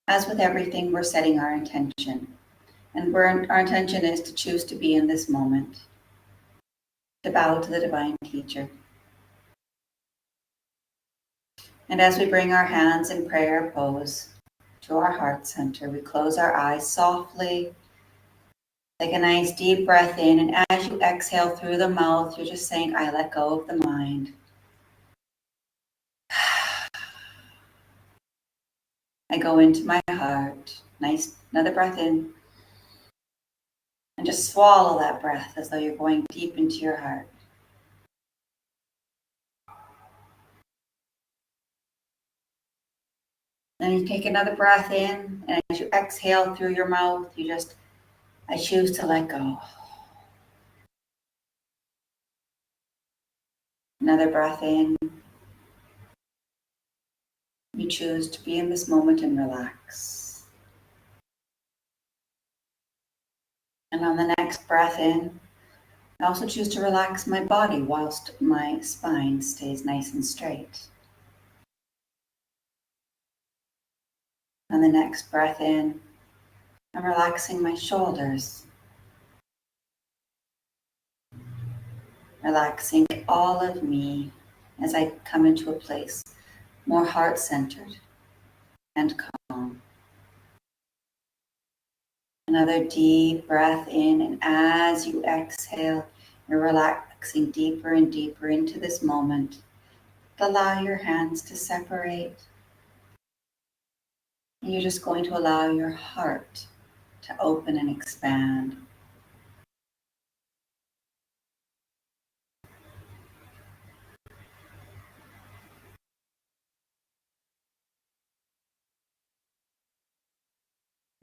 As with everything, we're setting our intention. And our intention is to choose to be in this moment, to bow to the divine teacher. And as we bring our hands in prayer pose to our heart center, we close our eyes softly. Take a nice deep breath in, and as you exhale through the mouth, you're just saying, I let go of the mind. I go into my heart. Nice, another breath in. And just swallow that breath as though you're going deep into your heart. Then you take another breath in, and as you exhale through your mouth, I choose to let go. Another breath in. You choose to be in this moment and relax. And on the next breath in, I also choose to relax my body whilst my spine stays nice and straight. On the next breath in, I'm relaxing my shoulders, relaxing all of me as I come into a place more heart-centered and calm. Another deep breath in, and as you exhale, you're relaxing deeper and deeper into this moment. Allow your hands to separate. And you're just going to allow your heart to open and expand.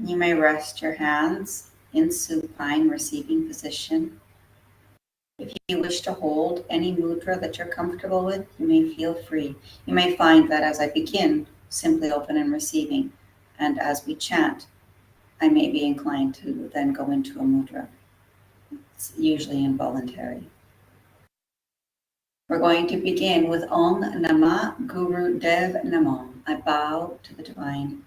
You may rest your hands in supine receiving position. If you wish to hold any mudra that you're comfortable with, you may feel free. You may find that as I begin, simply open and receiving, and as we chant, I may be inclined to then go into a mudra. It's usually involuntary. We're going to begin with Om Nama Guru Dev Namo. I bow to the divine.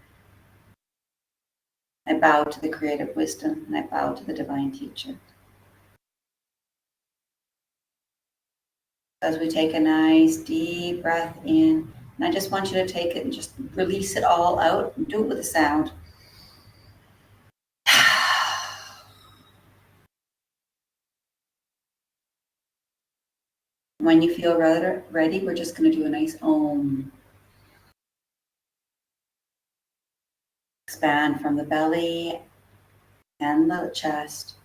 I bow to the creative wisdom, and I bow to the divine teacher. As we take a nice deep breath in, and I just want you to take it and just release it all out and do it with a sound. When you feel ready, we're just going to do a nice Om. Expand from the belly and the chest.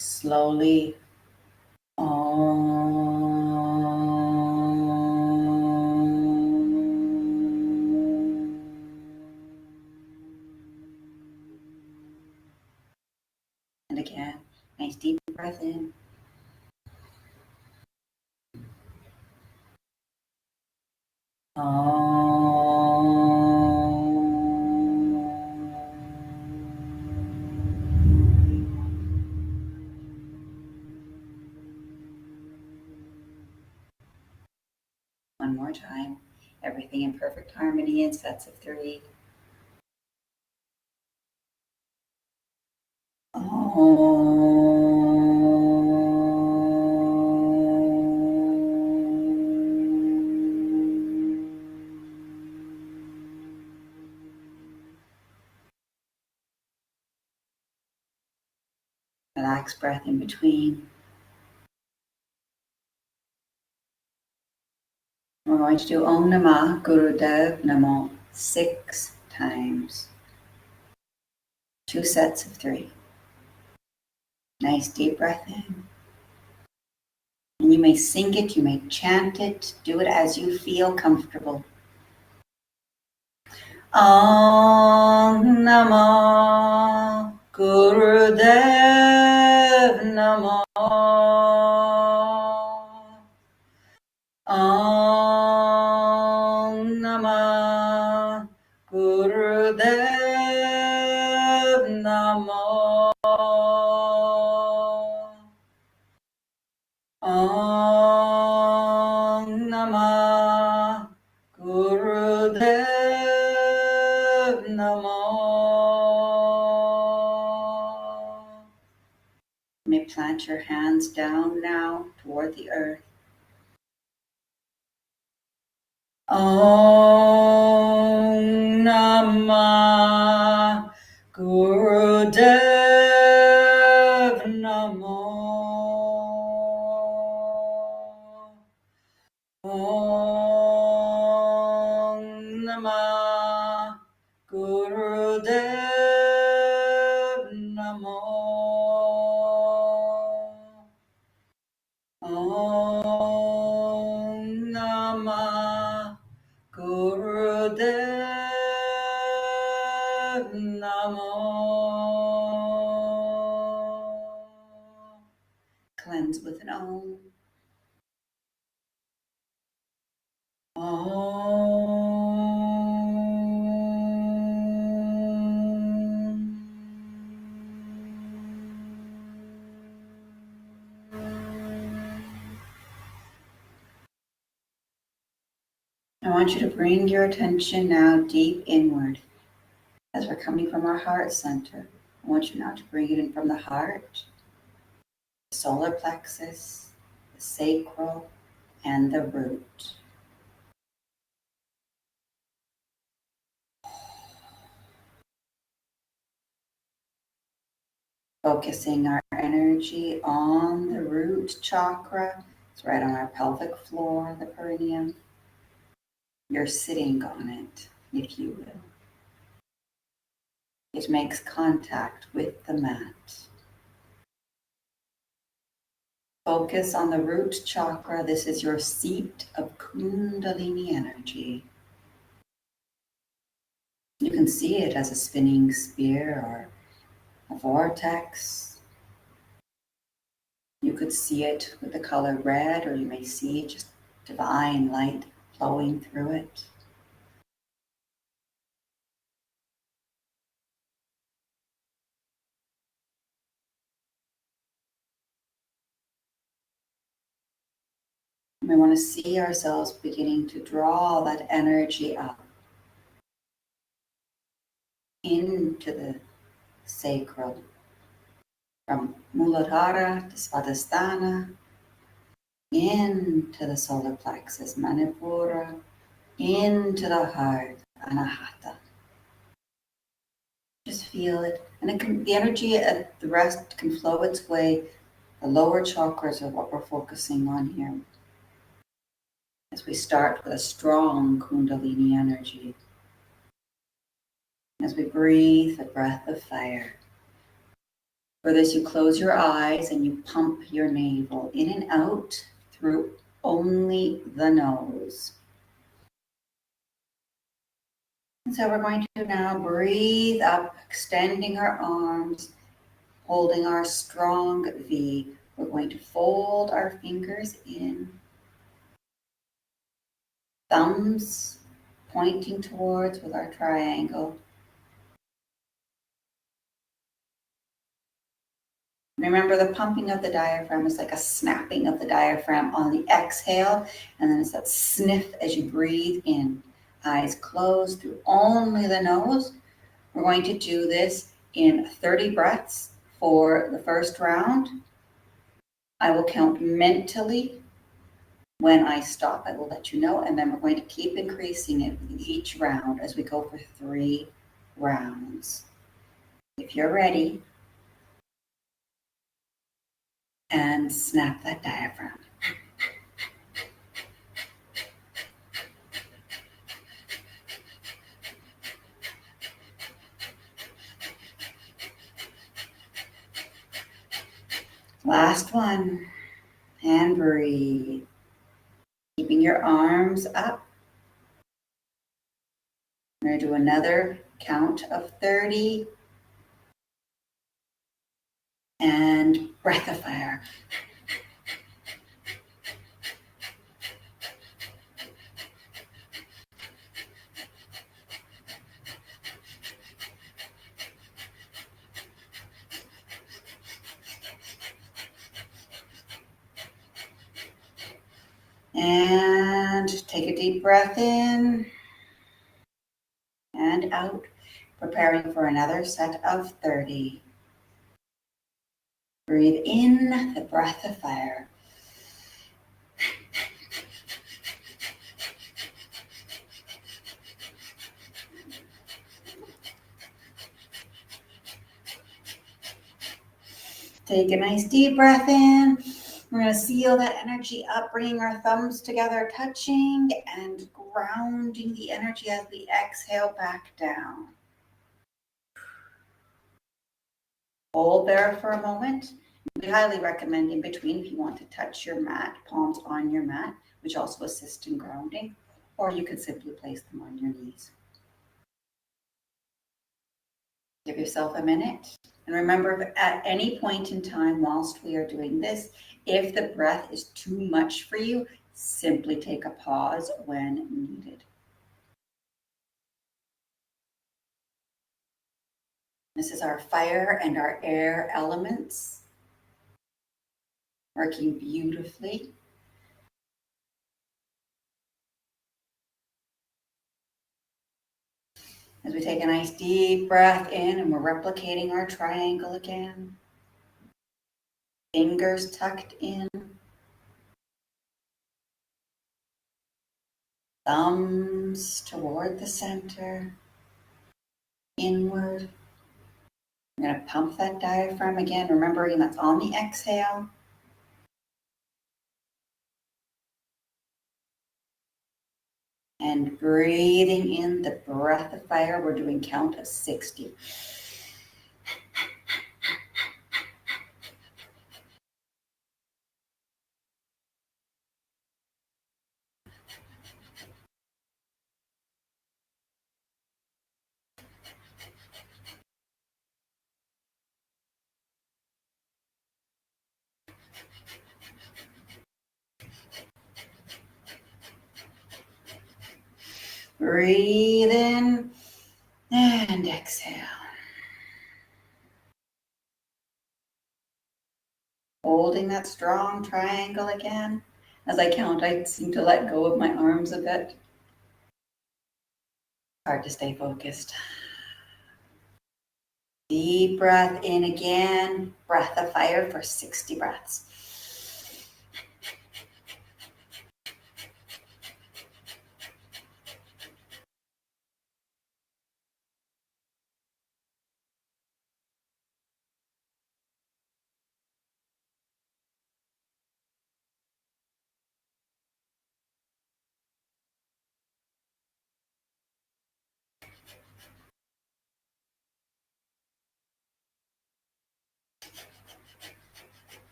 Slowly. And again, nice deep breath in. One more time. Everything in perfect harmony in sets of 3. Relax breath in between. We're going to do Om Namah Guru Dev Namo 6 times. 2 sets of 3. Nice deep breath in. And you may sing it, you may chant it, do it as you feel comfortable. Om Namah Guru Dev Namo. Om Namah Guru Dev Namo. Om Namah Guru Dev plant your hands down now toward the earth. Om Namah Gurudev Namo. Om Namah Gurudev Namo. Om Namah Gurudev Namo. Cleanse with an Om. I want you to bring your attention now deep inward as we're coming from our heart center. I want you now to bring it in from the heart, the solar plexus, the sacral, and the root. Focusing our energy on the root chakra. It's right on our pelvic floor, the perineum. You're sitting on it, if you will. It makes contact with the mat. Focus on the root chakra. This is your seat of Kundalini energy. You can see it as a spinning spear or a vortex. You could see it with the color red, or you may see just divine light flowing through it. We want to see ourselves beginning to draw that energy up into the sacral, from Muladhara to Svadhisthana, into the solar plexus, Manipura, into the heart, Anahata. Just feel it. And the energy at the rest can flow its way. The lower chakras are what we're focusing on here. As we start with a strong Kundalini energy. As we breathe a breath of fire. For this, you close your eyes and you pump your navel in and out through only the nose. And so we're going to now breathe up, extending our arms, holding our strong V. We're going to fold our fingers in, thumbs pointing towards with our triangle. Remember, the pumping of the diaphragm is like a snapping of the diaphragm on the exhale, and then it's that sniff as you breathe in. Eyes closed through only the nose. We're going to do this in 30 breaths for the first round. I will count mentally. When I stop, I will let you know, and then we're going to keep increasing it with each round as we go for 3 rounds. If you're ready, and snap that diaphragm. Last one, and breathe. Keeping your arms up. I'm going to do another count of 30. And breath of fire. And take a deep breath in and out, preparing for another set of 30. Breathe in the breath of fire. Take a nice deep breath in. We're going to seal that energy up, bringing our thumbs together, touching and grounding the energy as we exhale back down. Hold there for a moment. We highly recommend in between, if you want to touch your mat, palms on your mat, which also assists in grounding, or you could simply place them on your knees. Give yourself a minute. And remember, at any point in time whilst we are doing this, if the breath is too much for you, simply take a pause when needed. This is our fire and our air elements working beautifully. As we take a nice deep breath in, and we're replicating our triangle again. Fingers tucked in. Thumbs toward the center. Inward. We're going to pump that diaphragm again, remembering that's on the exhale. And breathing in the breath of fire. We're doing count of 60. Breathe in and exhale. Holding that strong triangle again. As I count, I seem to let go of my arms a bit. Hard to stay focused. Deep breath in again. Breath of fire for 60 breaths.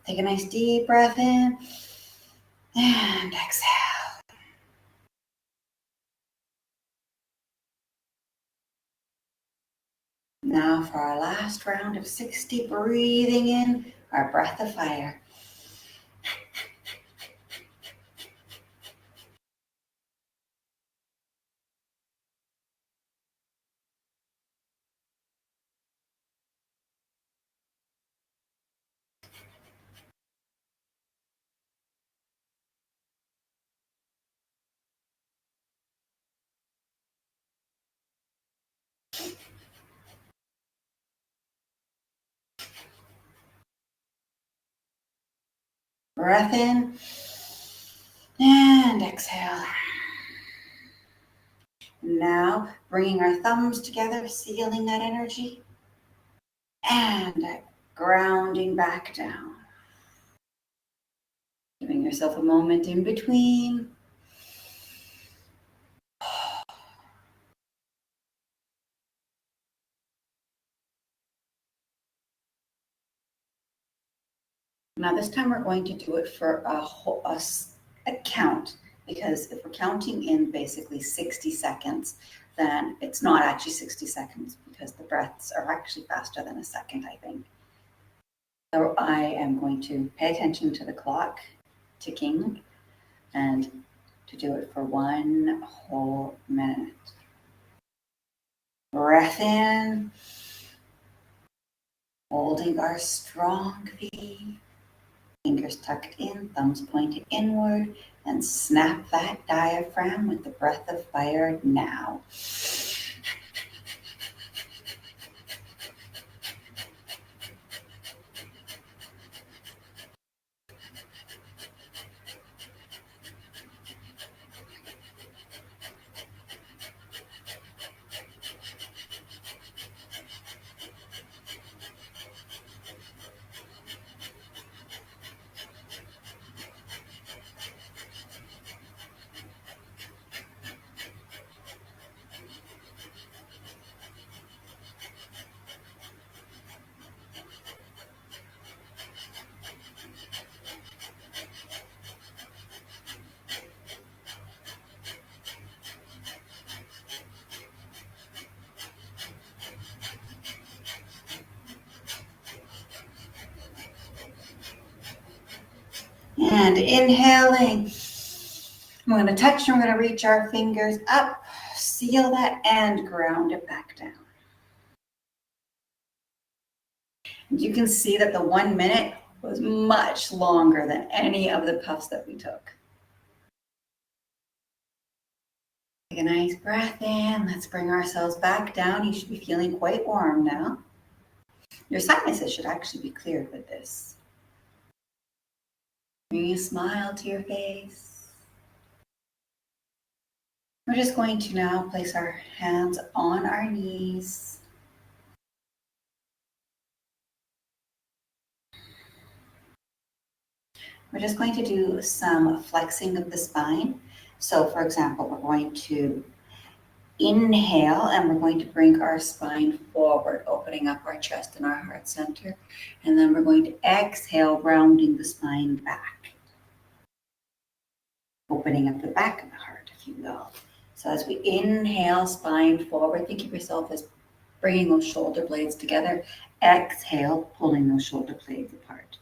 Take a nice deep breath in and exhale. Now for our last round of 60, breathing in our breath of fire. Breath in and exhale. Now bringing our thumbs together, sealing that energy and grounding back down. Giving yourself a moment in between. Now this time we're going to do it for a count, because if we're counting in basically 60 seconds, then it's not actually 60 seconds because the breaths are actually faster than a second, I think. So I am going to pay attention to the clock ticking and to do it for 1 whole minute. Breath in, holding our strong V. Fingers tucked in, thumbs pointed inward, and snap that diaphragm with the breath of fire now. And inhaling. We're going to touch and we're going to reach our fingers up, seal that, and ground it back down. And you can see that the 1 minute was much longer than any of the puffs that we took. Take a nice breath in. Let's bring ourselves back down. You should be feeling quite warm now. Your sinuses should actually be cleared with this. Bring a smile to your face. We're just going to now place our hands on our knees. We're just going to do some flexing of the spine. So for example, we're going to inhale and we're going to bring our spine forward, opening up our chest and our heart center. And then we're going to exhale, rounding the spine back, opening up the back of the heart, if you will. So as we inhale, spine forward, think of yourself as bringing those shoulder blades together. Exhale, pulling those shoulder blades apart.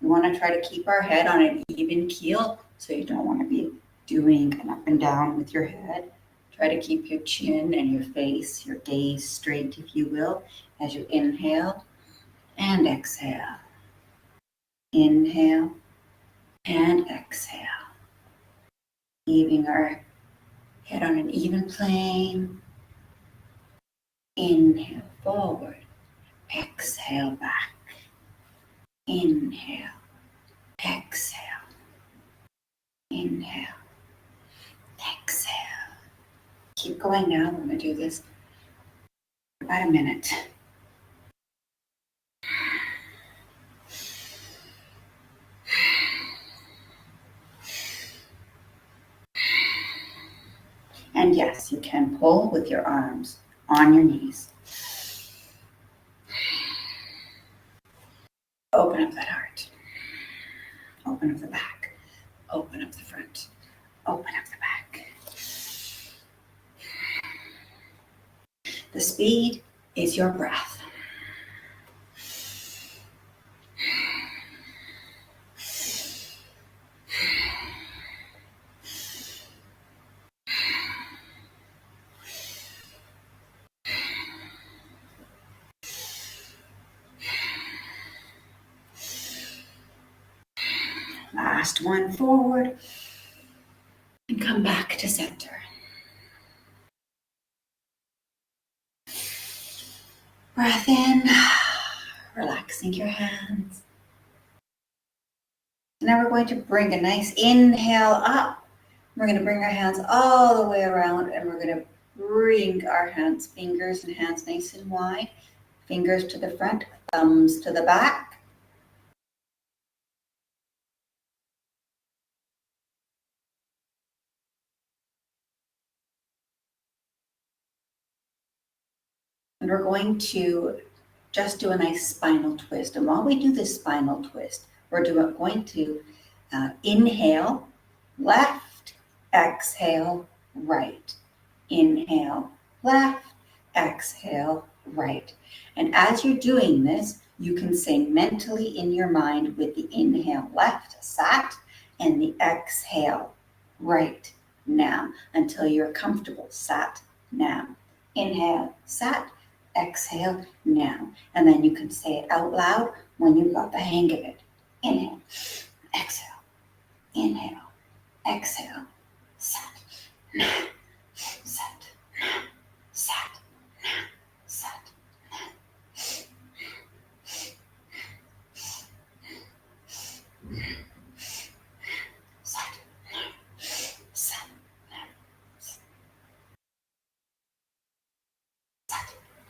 We want to try to keep our head on an even keel, so you don't want to be doing an up and down with your head. Try to keep your chin and your face, your gaze straight, if you will, as you inhale and exhale. Inhale and exhale. Leaving our head on an even plane. Inhale forward. Exhale back. Inhale. Exhale. Inhale. Exhale. Keep going now. We're going to do this for about a minute. And yes, you can pull with your arms on your knees. Open up that heart. Open up the back. Open up the front. Open up the back. The speed is your breath. Last one, forward. And come back to center. Breath in, relaxing your hands. Now we're going to bring a nice inhale up. We're going to bring our hands all the way around and we're going to bring our hands, fingers and hands nice and wide. Fingers to the front, thumbs to the back. And we're going to just do a nice spinal twist. And while we do this spinal twist, we're going to inhale, left, exhale, right. Inhale, left, exhale, right. And as you're doing this, you can say mentally in your mind with the inhale, left, sat, and the exhale, right, now, until you're comfortable, sat, now. Inhale, sat, exhale, now. And then you can say it out loud when you've got the hang of it. Inhale, exhale, inhale, exhale, sat, now, sat, now, sat, now, sat, now. Sat,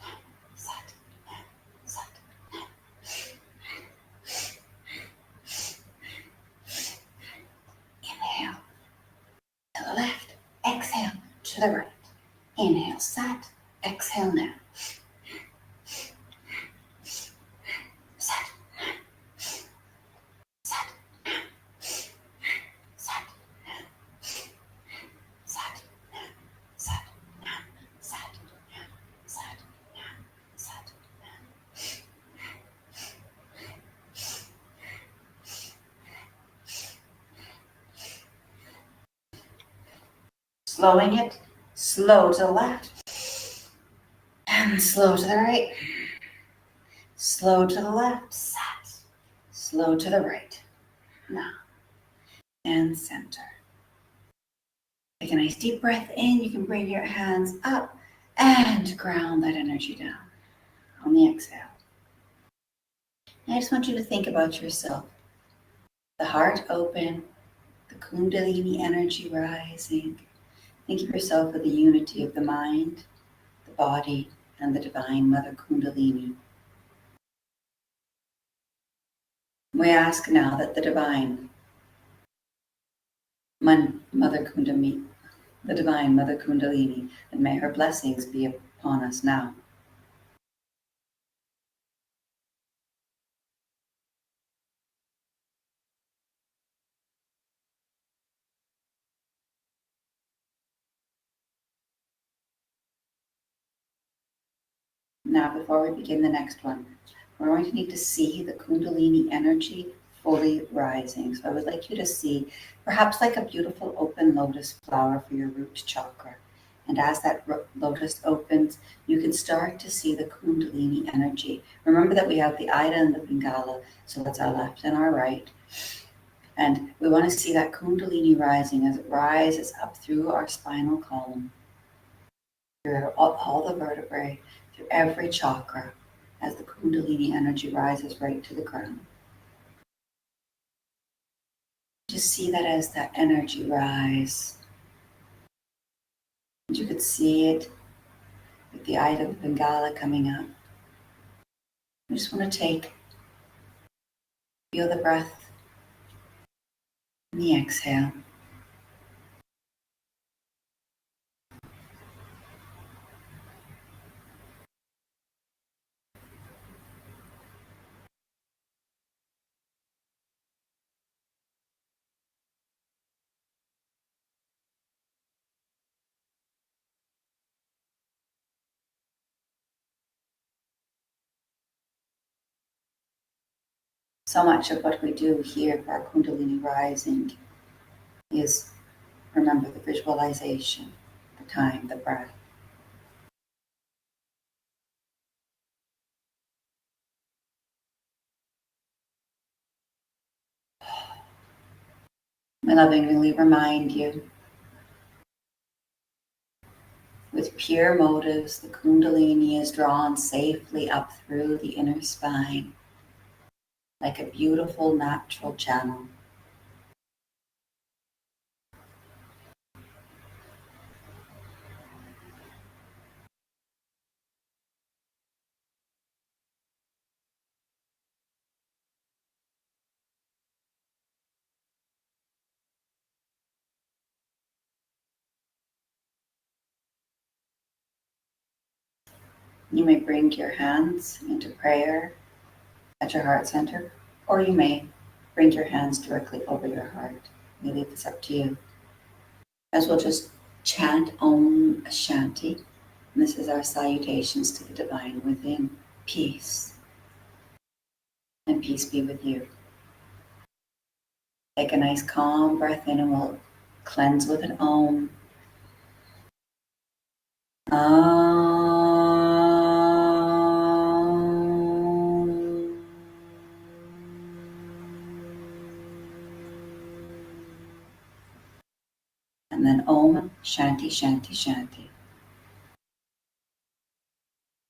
now, sat, now, sat, sat, sat. Inhale to the left, exhale to the right. Inhale, sat, exhale now. Sat, sat, sat, sat, sat, sat, sat, sat. Slowing it, slow to the left, and slow to the right. Slow to the left, set. Slow to the right. Now, and center. Take a nice deep breath in. You can bring your hands up and ground that energy down on the exhale. And I just want you to think about yourself. The heart open, the Kundalini energy rising. Think of yourself with the unity of the mind, the body, and the divine Mother Kundalini. We ask now that the divine Mother Kundalini, and may her blessings be upon us now. Now, before we begin the next one, we're going to need to see the Kundalini energy fully rising. So I would like you to see perhaps like a beautiful open lotus flower for your root chakra. And as that lotus opens, you can start to see the Kundalini energy. Remember that we have the Ida and the Pingala, so that's our left and our right. And we want to see that Kundalini rising as it rises up through our spinal column, through all the vertebrae, through every chakra, as the Kundalini energy rises right to the ground. Just see that as that energy rise. You could see it with the Ida of Bengala coming up. I just want to feel the breath and the exhale. So much of what we do here for our Kundalini rising is, remember, the visualization, the time, the breath. I lovingly remind you, with pure motives, the Kundalini is drawn safely up through the inner spine, like a beautiful natural channel. You may bring your hands into prayer at your heart center, or you may bring your hands directly over your heart. We leave this up to you. As we'll just chant Om Shanti, and this is our salutations to the divine within. Peace, and peace be with you. Take a nice calm breath in, and we'll cleanse with an Om. And then Om Shanti Shanti Shanti.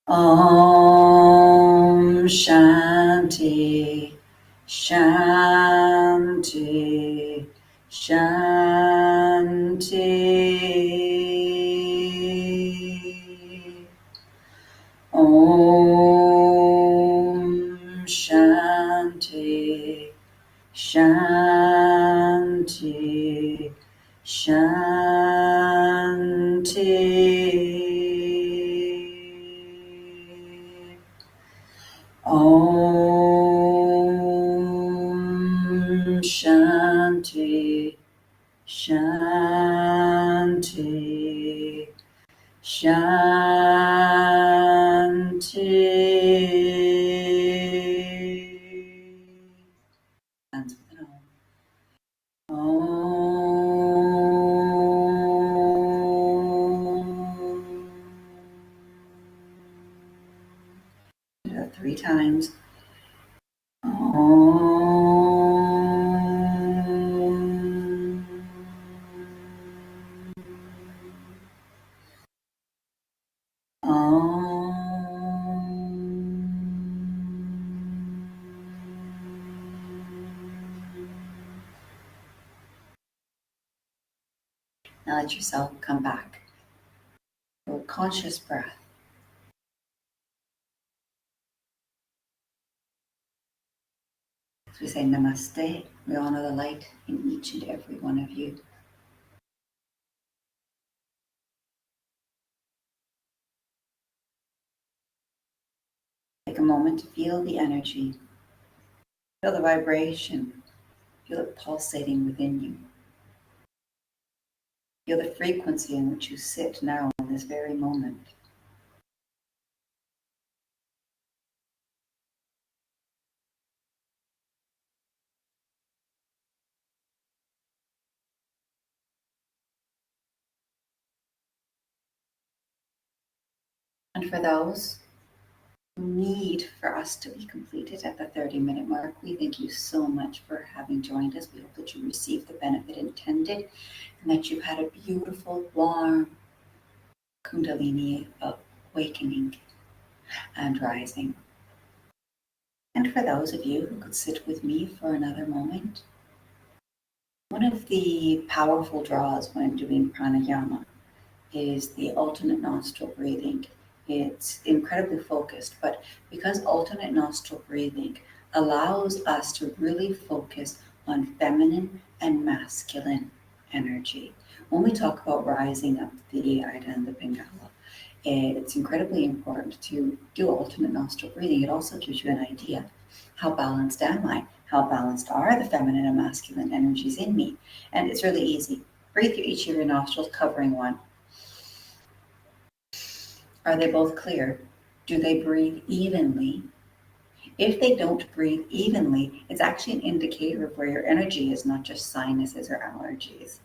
Om Shanti Shanti Shanti. Om Shanti Shanti Shanti. Om Shanti Shanti Shanti. Hands with an Om. times. Om. Now let yourself come back to a conscious breath. As we say namaste, we honor the light in each and every one of you. Take a moment to feel the energy, feel the vibration, feel it pulsating within you. Feel the frequency in which you sit now in this very moment. And for those who need for us to be completed at the 30-minute mark, we thank you so much for having joined us. We hope that you received the benefit intended and that you had a beautiful, warm Kundalini awakening and rising. And for those of you who could sit with me for another moment, one of the powerful draws when doing pranayama is the alternate nostril breathing. It's incredibly focused, but because alternate nostril breathing allows us to really focus on feminine and masculine energy. When we talk about rising up the Ida and the Pingala, it's incredibly important to do alternate nostril breathing. It also gives you an idea. How balanced am I? How balanced are the feminine and masculine energies in me? And it's really easy. Breathe through each of your nostrils, covering one. Are they both clear? Do they breathe evenly? If they don't breathe evenly, it's actually an indicator of where your energy is, not just sinuses or allergies,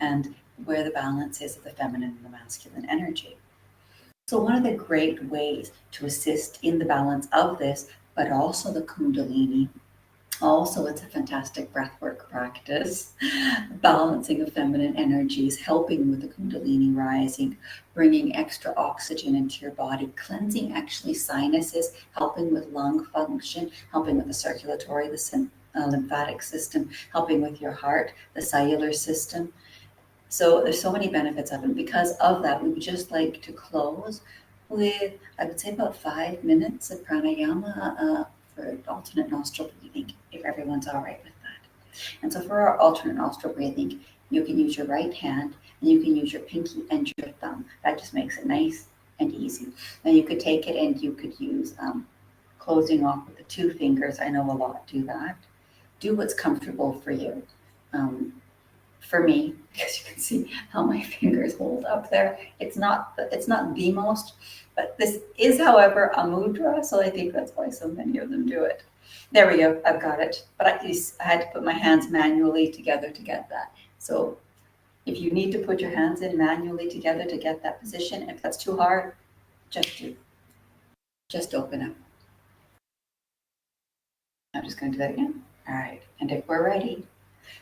and where the balance is of the feminine and the masculine energy. So one of the great ways to assist in the balance of this, but also the Kundalini, also it's a fantastic breathwork practice, balancing of feminine energies, helping with the Kundalini rising, bringing extra oxygen into your body, cleansing actually sinuses, helping with lung function, helping with the circulatory, the lymphatic system, helping with your heart, the cellular system. So there's so many benefits of it. Because of that, we would just like to close with, I would say, about 5 minutes of pranayama for alternate nostril breathing, if everyone's all right with that. And so for our alternate nostril breathing, you can use your right hand and you can use your pinky and your thumb. That just makes it nice and easy. And you could take it and you could use closing off with the 2 fingers. I know a lot do that. Do what's comfortable for you. For me, because you can see how my fingers hold up there, it's not the most, but this is, however, a mudra, so I think that's why so many of them do it. There we go, I've got it. But I had to put my hands manually together to get that. So if you need to put your hands in manually together to get that position, if that's too hard, just open up. I'm just going to do that again. All right, and if we're ready,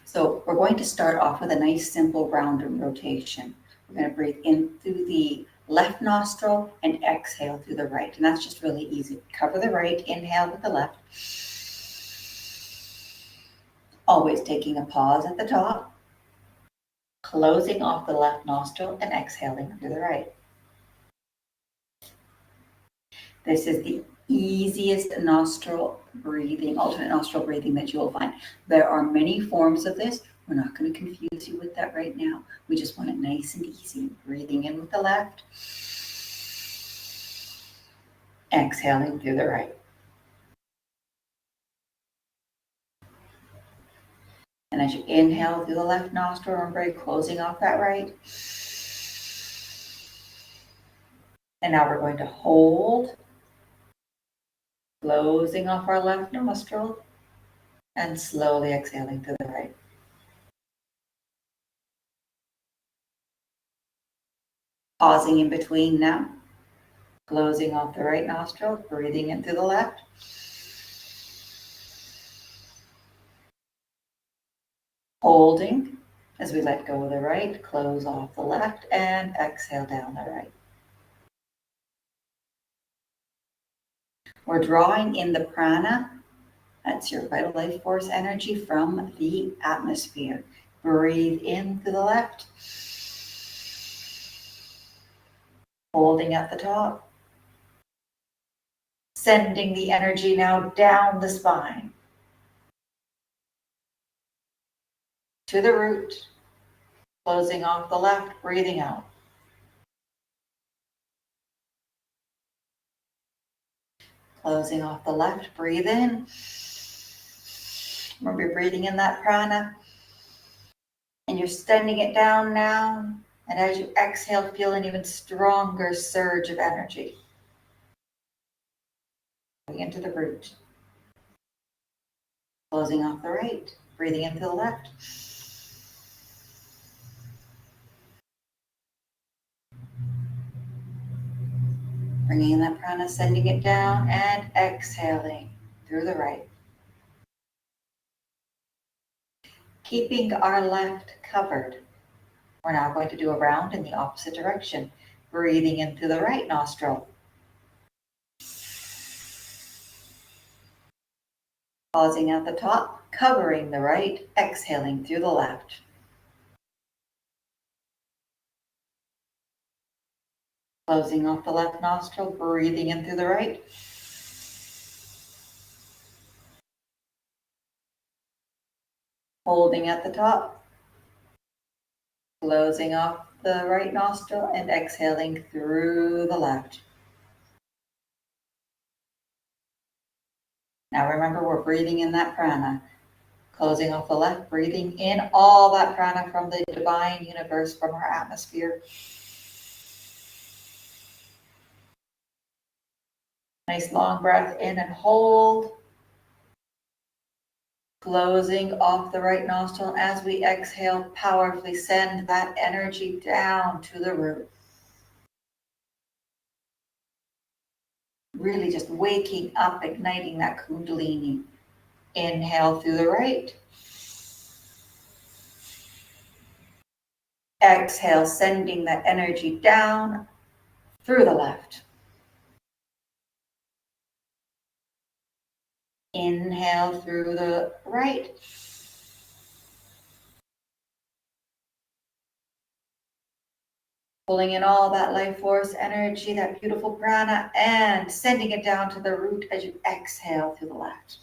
so we're going to start off with a nice simple round rotation. We're going to breathe in through the left nostril and exhale through the right. And that's just really easy. Cover the right, inhale with the left. Always taking a pause at the top. Closing off the left nostril and exhaling through the right. This is the easiest nostril breathing, alternate nostril breathing that you will find. There are many forms of this. We're not going to confuse you with that right now. We just want it nice and easy. Breathing in with the left, exhaling through the right. And as you inhale through the left nostril, remember closing off that right. And now we're going to hold, closing off our left nostril, and slowly exhaling through the right. Pausing in between now. Closing off the right nostril, breathing in through the left. Holding as we let go of the right, close off the left, and exhale down the right. We're drawing in the prana. That's your vital life force energy from the atmosphere. Breathe in through the left. Holding at the top. Sending the energy now down the spine. To the root. Closing off the left, breathing out. Closing off the left, breathe in. Remember, you're breathing in that prana. And you're sending it down now. And as you exhale, feel an even stronger surge of energy. Into the root. Closing off the right, breathing into the left. Bringing in that prana, sending it down, and exhaling through the right. Keeping our left covered. We're now going to do a round in the opposite direction. Breathing in through the right nostril. Pausing at the top, covering the right, exhaling through the left. Closing off the left nostril, breathing in through the right. Holding at the top. Closing off the right nostril and exhaling through the left. Now remember, we're breathing in that prana. Closing off the left, breathing in all that prana from the divine universe, from our atmosphere. Nice long breath in and hold. Closing off the right nostril. As we exhale, powerfully send that energy down to the root. Really just waking up, igniting that Kundalini. Inhale through the right. Exhale, sending that energy down through the left. Inhale through the right. Pulling in all that life force energy, that beautiful prana, and sending it down to the root as you exhale through the left.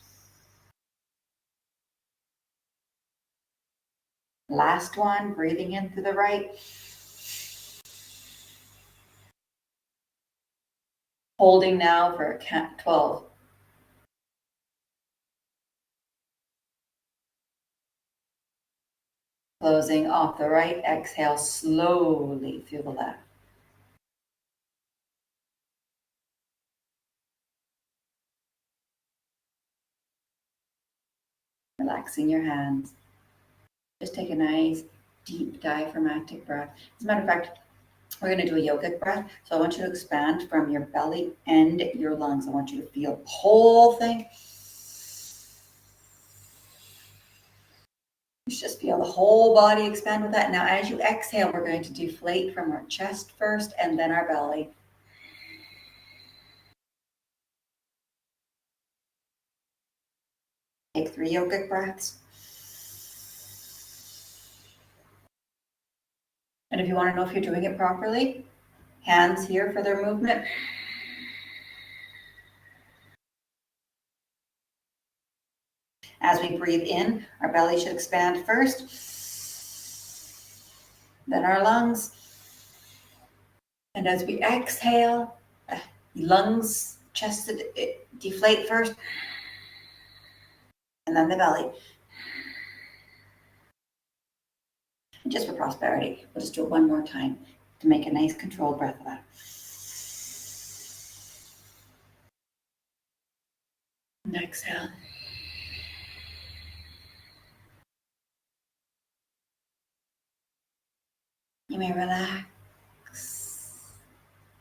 Last one, breathing in through the right. Holding now for count 12. Closing off the right, exhale slowly through the left. Relaxing your hands. Just take a nice, deep diaphragmatic breath. As a matter of fact, we're going to do a yogic breath. So I want you to expand from your belly and your lungs. I want you to feel the whole thing. You should just feel the whole body expand with that. Now, as you exhale, we're going to deflate from our chest first and then our belly. Take 3 yogic breaths. And if you want to know if you're doing it properly, hands here for their movement. As we breathe in, our belly should expand first, then our lungs. And as we exhale, lungs, chest deflate first, and then the belly. And just for prosperity, we'll just do it one more time to make a nice controlled breath of that. And exhale. You may relax.